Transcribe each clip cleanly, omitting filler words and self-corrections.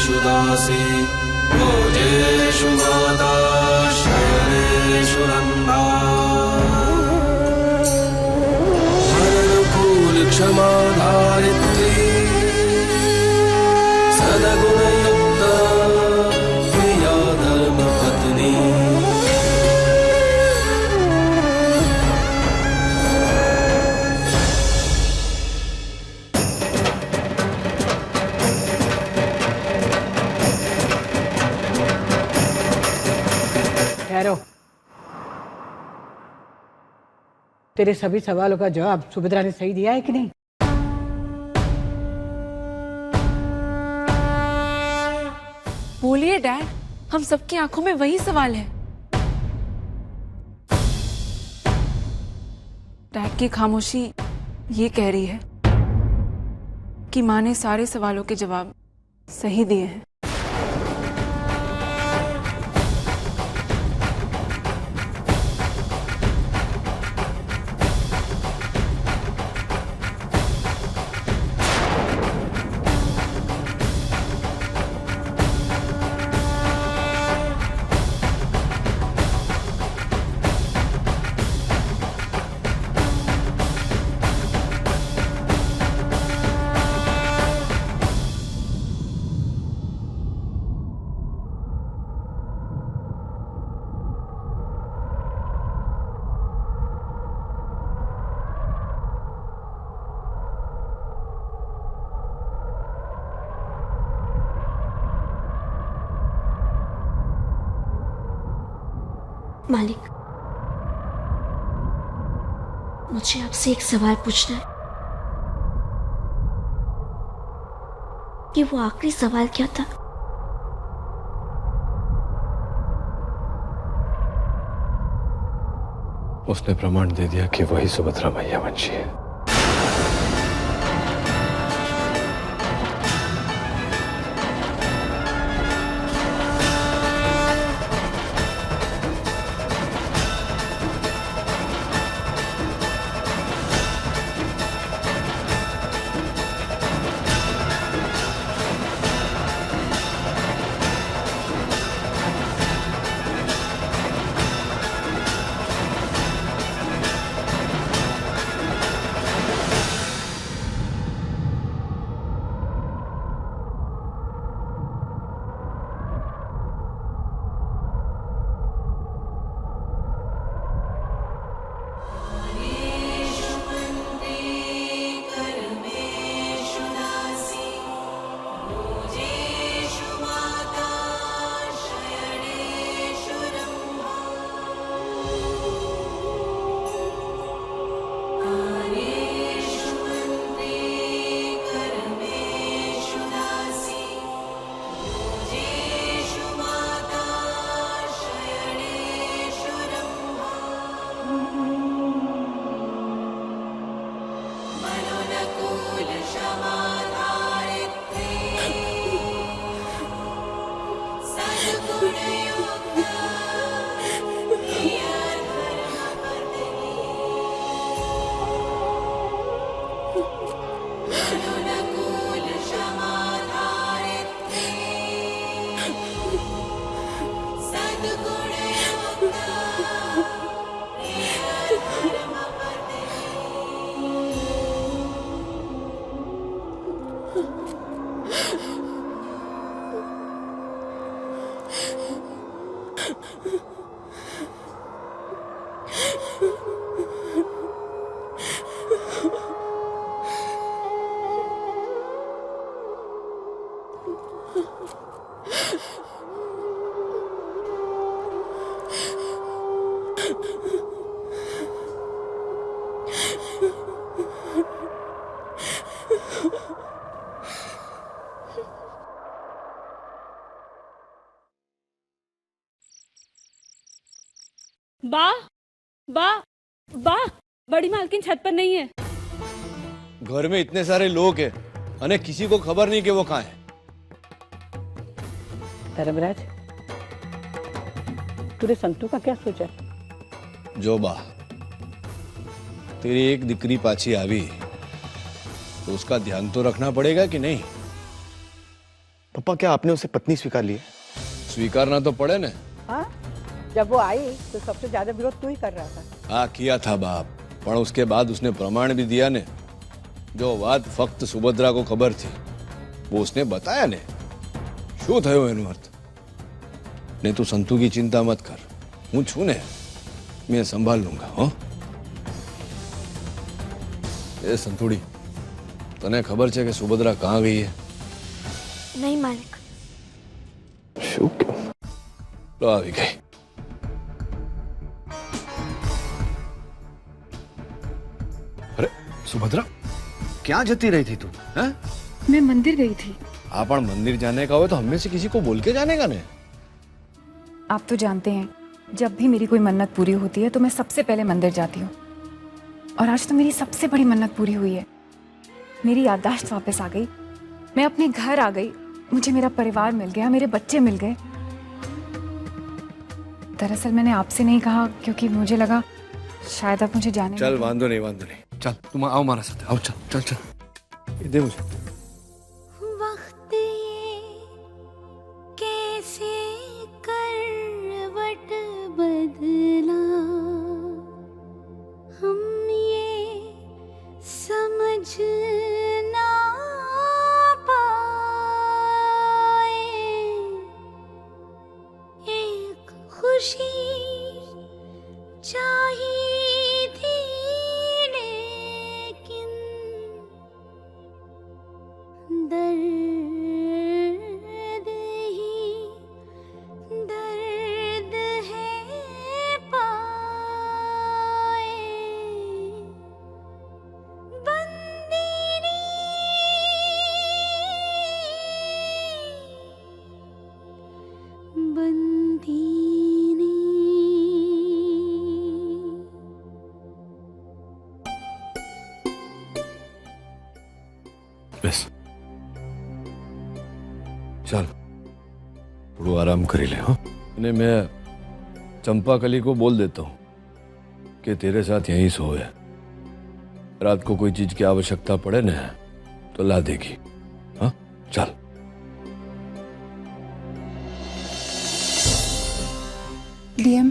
सर्वेषु दासी भोजेषु माता शयनेषु रन्धा क्षमा धारित्री सद्गुणयुक्ता प्रिया धर्मपत्नी। ठहरो। तेरे सभी सवालों का जवाब सुभद्रा ने सही दिया है कि नहीं? बोलिए डैड, हम सबकी आंखों में वही सवाल है। डैड की खामोशी ये कह रही है कि माँ ने सारे सवालों के जवाब सही दिए हैं। मालिक, मुझे आपसे एक सवाल पूछना है कि वो आखिरी सवाल क्या था? उसने प्रमाण दे दिया कि वही सुभद्रा मैया वंशी है। बा बा बा बड़ी मालकिन छत पर नहीं है। घर में इतने सारे लोग हैं, अने किसी को खबर नहीं कि वो कहाँ है। धर्मराज, तूने संतू का क्या सोचा? जो बा, तेरी एक दिकरी पाछी आवी तो उसका ध्यान तो रखना पड़ेगा कि नहीं? पापा क्या आपने उसे पत्नी स्वीकार ली है? स्वीकारना तो पड़े ना। हाँ, जब वो आई तो सबसे ज्यादा विरोध तू ही कर रहा था। हाँ किया था बाप, पर उसके बाद उसने प्रमाण भी दिया ने। जो बात फक्त सुभद्रा को खबर थी वो उसने बताया ने। શું થયો એનો અર્થ? ને તું સંતુ की चिंता मत कर, હું છું ને, मैं संभाल लूंगा। हाँ ए संतुड़ी, तने खबर છે કે સુભદ્રા कहाँ गई है? नहीं मालिक। શું ક્યું? લો આવી ગઈ। अरे सुभद्रा, क्या जती रही थी तू? हैं? मैं मंदिर गई थी। हाँ पण मंदिर जाने का हो तो हमें से किसी को बोल के जाने का ने। आप तो जानते हैं, जब भी मेरी कोई मन्नत पूरी होती है तो मैं सबसे पहले मंदिर जाती हूँ। और आज तो मेरी सबसे बड़ी मन्नत पूरी हुई है। मेरी याददाश्त वापस आ गई, मैं अपने घर आ गई, मुझे मेरा परिवार मिल गया, मेरे बच्चे मिल गए। दरअसल मैंने आपसे नहीं कहा क्योंकि मुझे लगा शायद आप मुझे जाने चल वांदो नहीं, चल तुम आओ हमारा साथ, आओ चल चल चल, ये दे मुझे। वक्त ये कैसे करवट बदला, हम ये समझ ना पाए। एक खुशी चाहिए थी लेकिन दर्द ही दर्द है पाए। बंदिनी बंदिनी। बस चल थोड़ा आराम कर ले। हाँ इन्हें मैं चंपाकली को बोल देता हूँ कि तेरे साथ यहीं सोए। रात को कोई चीज की आवश्यकता पड़े ना तो ला देगी। हाँ चल। डीएम,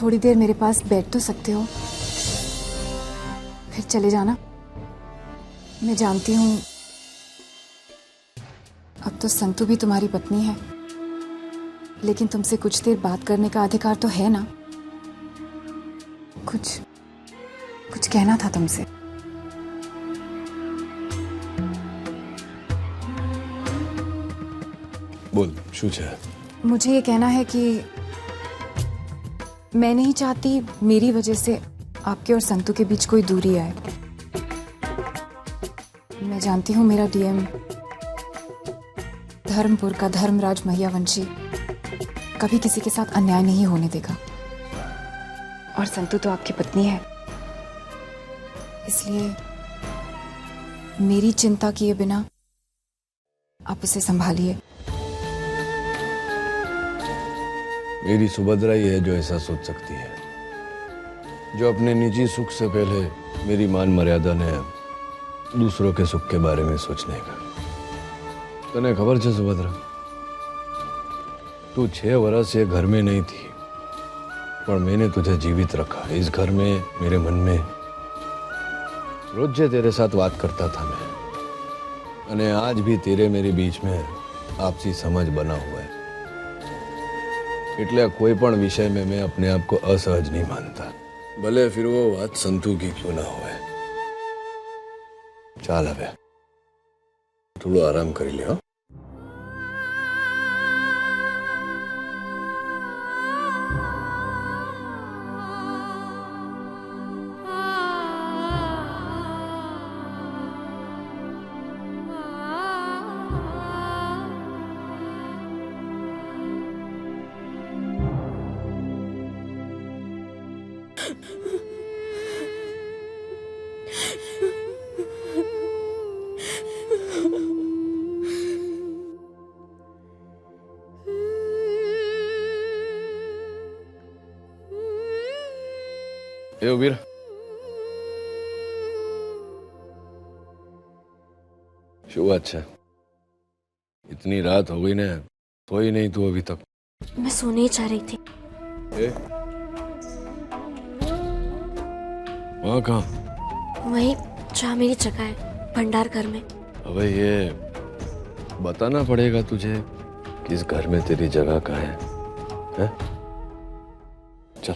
थोड़ी देर मेरे पास बैठ तो सकते हो, फिर चले जाना। मैं जानती हूँ अब तो संतु भी तुम्हारी पत्नी है, लेकिन तुमसे कुछ देर बात करने का अधिकार तो है ना। कुछ कहना था तुमसे। बोल शू है? मुझे ये कहना है कि मैं नहीं चाहती मेरी वजह से आपके और संतु के बीच कोई दूरी आए। मैं जानती हूँ मेरा डीएम धर्मपुर का धर्मराज महियावंशी कभी किसी के साथ अन्याय नहीं होने देगा, और संतु तो आपकी पत्नी है, इसलिए मेरी चिंता किए बिना आप उसे संभालिए। मेरी सुभद्रा ही है जो ऐसा सोच सकती है, जो अपने निजी सुख से पहले मेरी मान मर्यादा ने दूसरों के सुख के बारे में सोचने का। तने खबर है सुभद्रा, तू 6 वर्ष ये घर में नहीं थी, पर मैंने तुझे जीवित रखा। इस घर में मेरे मन में रोज तेरे साथ बात करता था मैं, अने आज भी तेरे मेरे बीच में आपसी समझ बना हुआ है। એટલે कोई पण विषय में मैं अपने आप को असहज नहीं मानता, भले फिर वो बात संतु की क्यों ना होवे। चाल हवे थोड़ा आराम कर ले। हाँ ए वीर, शुभ अच्छा, इतनी रात हो गई ना, सोई नहीं तू अभी तक? मैं सोने ही चाह रही थी। वहाँ कहाँ? वही जहाँ मेरी जगह है, भंडार घर में। अबे ये बताना पड़ेगा तुझे किस घर में तेरी जगह कहाँ है? चल।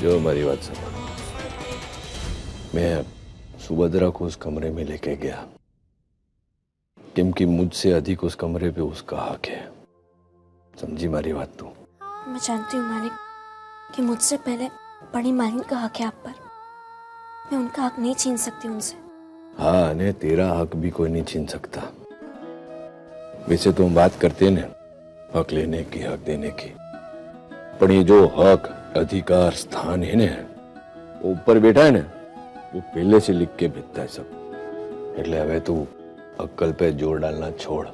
जो हमारी बात सुनो, मैं सुभद्रा को उस कमरे में लेके गया क्योंकि मुझसे अधिक उस कमरे पे उसका हक है। समझी मारी बात तू? मैं जानती हूँ मालिक कि मुझसे पहले बड़ी मालिन का हक है आप पर। मैं उनका हक नहीं छीन सकती उनसे। हाँ ने तेरा हक भी कोई नहीं छीन सकता। वैसे तो हम बात करते हैं ना हक लेने की, हक देने की, पर ये जो हक अधिकार स्थान है ना, वो ऊपर बैठा है ना, वो पहले से लिख के भेजता है सब। એટલે હવે તું अक्कल पे जोर डालना छोड़,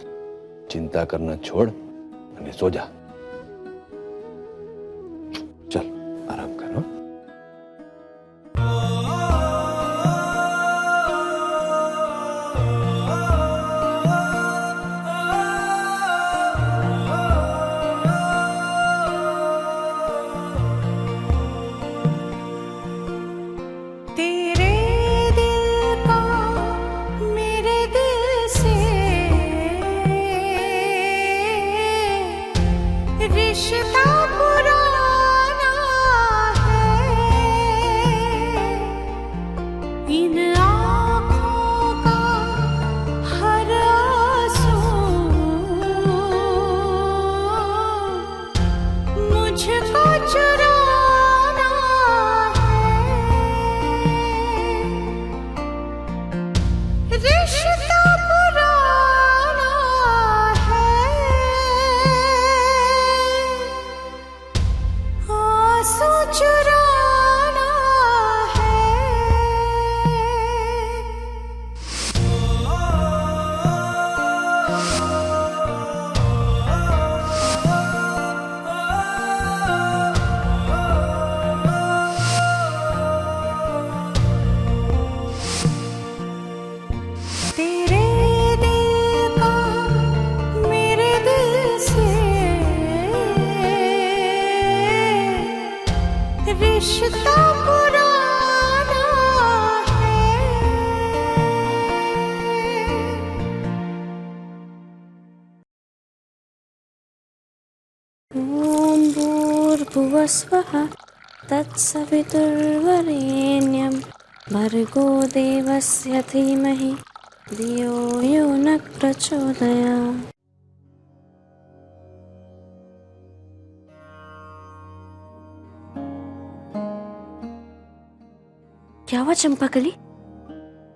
चिंता करना छोड़ અને सो जा। चल आराम कर। हाँ? ओम भूर्भुवस्वः तत्सवितुर्वरेण्यं भर्गो देवस्य धीमहि धियो यो न प्रचोदयात्। क्या हुआ चंपाकली,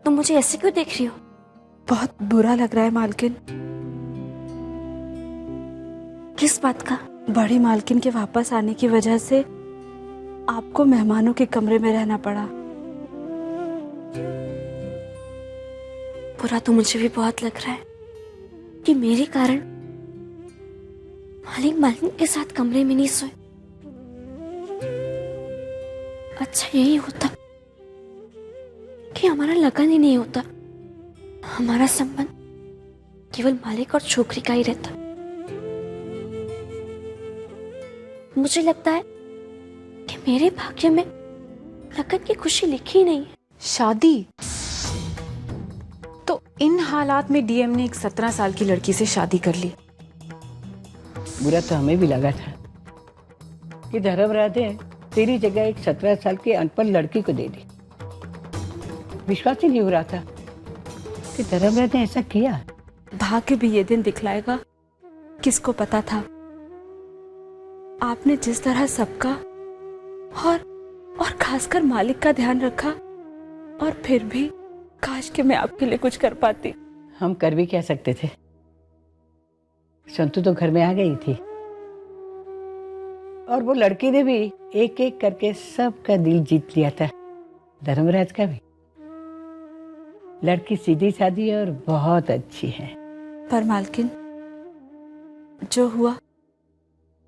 तुम मुझे ऐसे क्यों देख रही हो? बहुत बुरा लग रहा है मालकिन। किस बात का? बड़ी मालकिन के वापस आने की वजह से आपको मेहमानों के कमरे में रहना पड़ा। बुरा तो मुझे भी बहुत लग रहा है कि मेरे कारण मालिक मालिन के साथ कमरे में नहीं सोए। अच्छा यही होता कि हमारा लगन ही नहीं होता, हमारा संबंध केवल मालिक और छोकरी का ही रहता। मुझे लगता है कि मेरे भाग्य में लगन की खुशी लिखी ही नहीं है। शादी? तो इन हालात में डीएम ने एक 17 साल की लड़की से शादी कर ली। बुरा तो हमें भी लगा था कि धर्मराज ने तेरी जगह एक 17 साल की अनपढ़ लड़की को दे दी। विश्वास ही नहीं हो रहा था कि धर्मराज ने ऐसा किया। भाग्य भी ये दिन दिखलाएगा। किसको पता था आपने जिस तरह सबका और खासकर मालिक का ध्यान रखा, और फिर भी काश कि मैं आपके लिए कुछ कर पाती। हम कर भी क्या सकते थे? संतु तो घर में आ गई थी और वो लड़की ने भी एक एक करके सबका दिल जीत लिया था, धर्मराज का भी। लड़की सीधी सादी और बहुत अच्छी है। पर मालकिन, जो हुआ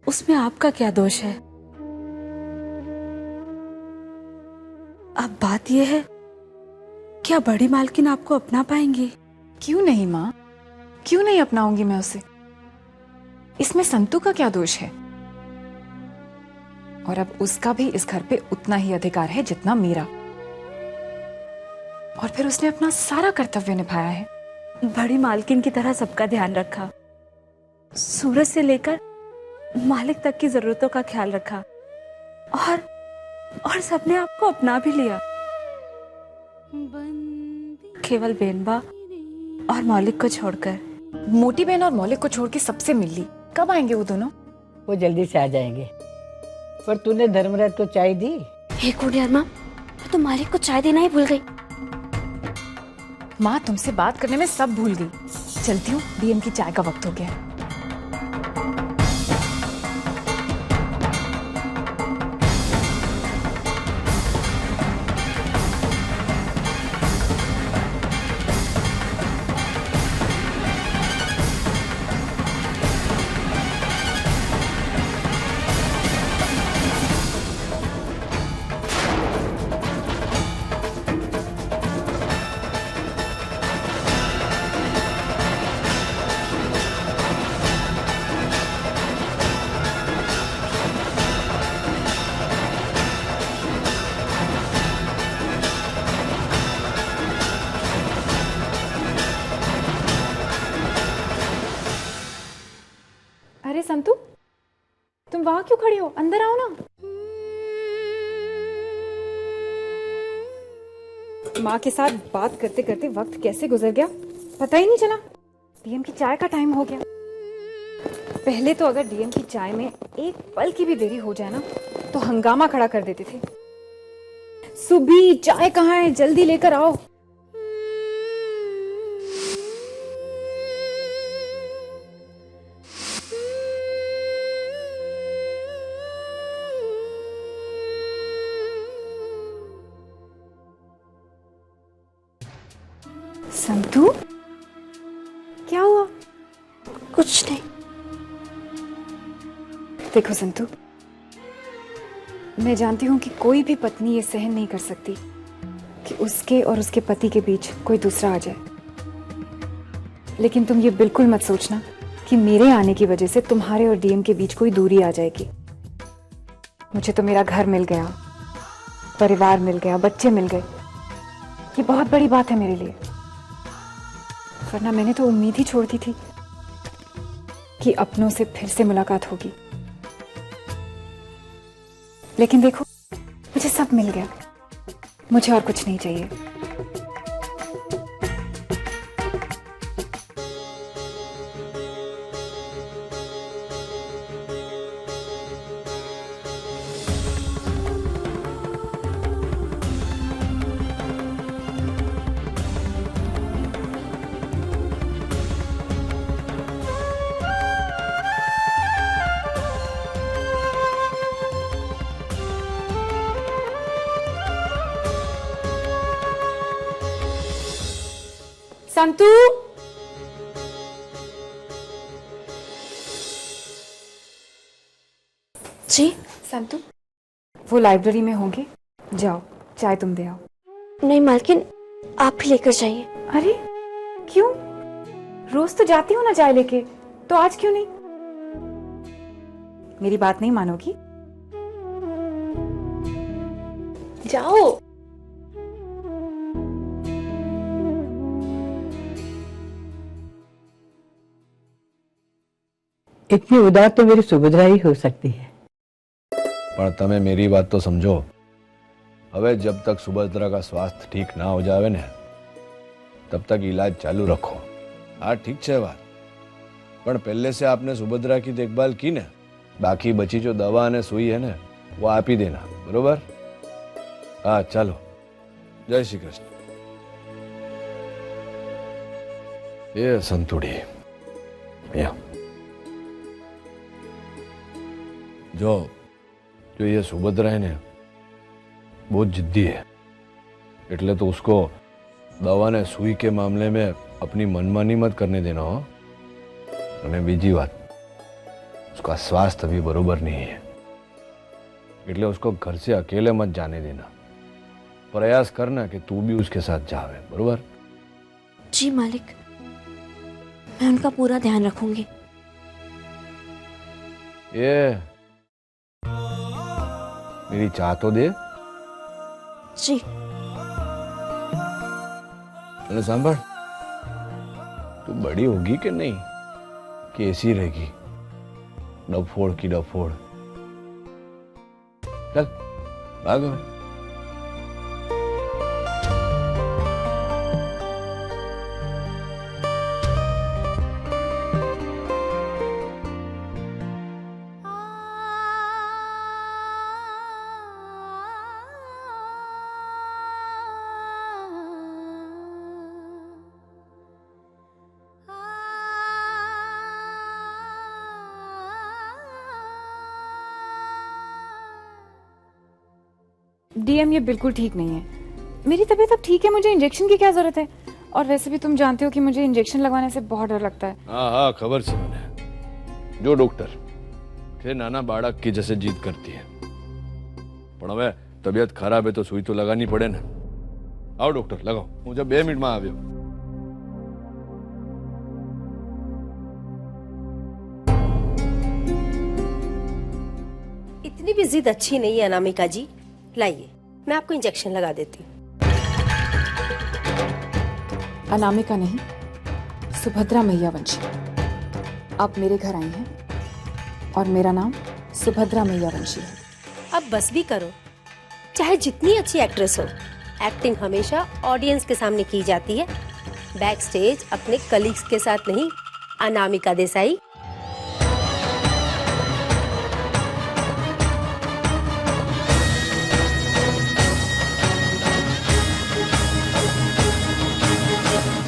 उसमें आपका क्या दोष है? अब बात यह है, क्या बड़ी मालकिन आपको अपना पाएंगी? क्यों नहीं माँ, क्यों नहीं अपनाऊंगी मैं उसे? इसमें संतू का क्या दोष है? और अब उसका भी इस घर पे उतना ही अधिकार है जितना मेरा। और फिर उसने अपना सारा कर्तव्य निभाया है। बड़ी मालकिन की तरह सबका ध्यान रखा, सूरज से लेकर मालिक तक की जरूरतों का ख्याल रखा, और सबने आपको अपना भी लिया। केवल बेनबा और मौलिक को छोड़कर। मोटी बहन और मौलिक को छोड़ के सबसे मिल ली। कब आएंगे वो दोनों? वो जल्दी से आ जाएंगे। पर तूने धर्मराज को चाय दी? हे कुड़ियार माँ, मैं तो मालिक को चाय देना ही भूल गई। माँ तुमसे बात करने में सब भूल गई। चलती हूँ, डीएम की चाय का वक्त हो गया। अरे संतू, तुम वहां क्यों खड़ी हो? अंदर आओ ना। माँ के साथ बात करते करते वक्त कैसे गुजर गया पता ही नहीं चला। डीएम की चाय का टाइम हो गया। पहले तो अगर डीएम की चाय में एक पल की भी देरी हो जाए ना तो हंगामा खड़ा कर देते थे। सुबी, चाय कहाँ है? जल्दी लेकर आओ। संतू, क्या हुआ? कुछ नहीं। देखो संतू, मैं जानती हूँ कि कोई भी पत्नी ये सहन नहीं कर सकती कि उसके और उसके पति के बीच कोई दूसरा आ जाए। लेकिन तुम ये बिल्कुल मत सोचना कि मेरे आने की वजह से तुम्हारे और डीएम के बीच कोई दूरी आ जाएगी। मुझे तो मेरा घर मिल गया, परिवार मिल गया, बच्चे मिल गए। ये बहुत बड़ी बात है मेरे लिए। वरना मैंने तो उम्मीद ही छोड़ दी थी कि अपनों से फिर से मुलाकात होगी। लेकिन देखो, मुझे सब मिल गया। मुझे और कुछ नहीं चाहिए। संतू, जी संतू, वो लाइब्रेरी में होंगे, जाओ चाय तुम दे आओ। नहीं मालकिन, आप भी लेकर जाइए। अरे क्यों? रोज तो जाती हूँ ना चाय लेके, तो आज क्यों नहीं? मेरी बात नहीं मानोगी? जाओ। इतनी उदार तो मेरी सुभद्रा ही हो सकती है। पर तमे मेरी बात तो समझो। હવે जब तक सुभद्रा का स्वास्थ्य ठीक ना हो जावे ने तब तक इलाज चालू रखो। हाँ ठीक है बात, पर पहले से आपने सुभद्रा की देखभाल की ने, बाकी बची जो दवा ने सुई है ने वो आप ही देना, बरोबर? हाँ चलो, जय श्री कृष्ण। ये संतुड़ी या जो ये सुभद्रा है ने बहुत जिद्दी है, એટલે तो उसको दवा ने सुई के मामले में अपनी मनमानी मत करने देना हो। અને બીજી વાત, उसका स्वास्थ्य अभी बरोबर नहीं है, એટલે उसको घर से अकेले मत जाने देना। प्रयास करना कि तू भी उसके साथ जावे, बरोबर? जी मालिक, मैं उनका पूरा ध्यान रखूंगी। ये मेरी चाह तो दे। जी। अरे सांभर, तू बड़ी होगी कि नहीं कि ऐसी रहेगी डफोड़ की डफोड़? चल भागो। डीएम, ये बिल्कुल ठीक नहीं है। मेरी तबीयत अब ठीक है, मुझे इंजेक्शन की क्या जरूरत है? और वैसे भी तुम जानते हो कि मुझे इंजेक्शन लगवाने से बहुत डर लगता है। हाँ हाँ, खबर से मैंने। जो डॉक्टर थे नाना बाड़क की जैसे जीत करती है, पर હવે तबीयत खराब है तो सुई तो लगानी पड़े ना। आओ डॉक्टर, लगाओ। मुझे 2 मिनट में આવ્યો। इतनी भी जिद अच्छी नहीं है अनामिका जी, लाइए मैं आपको इंजेक्शन लगा देती हूँ। अनामिका नहीं, सुभद्रा मैया वंशी। आप मेरे घर आई हैं और मेरा नाम सुभद्रा मैया वंशी है। अब बस भी करो, चाहे जितनी अच्छी एक्ट्रेस हो, एक्टिंग हमेशा ऑडियंस के सामने की जाती है, बैक स्टेज अपने कलीग्स के साथ नहीं। अनामिका देसाई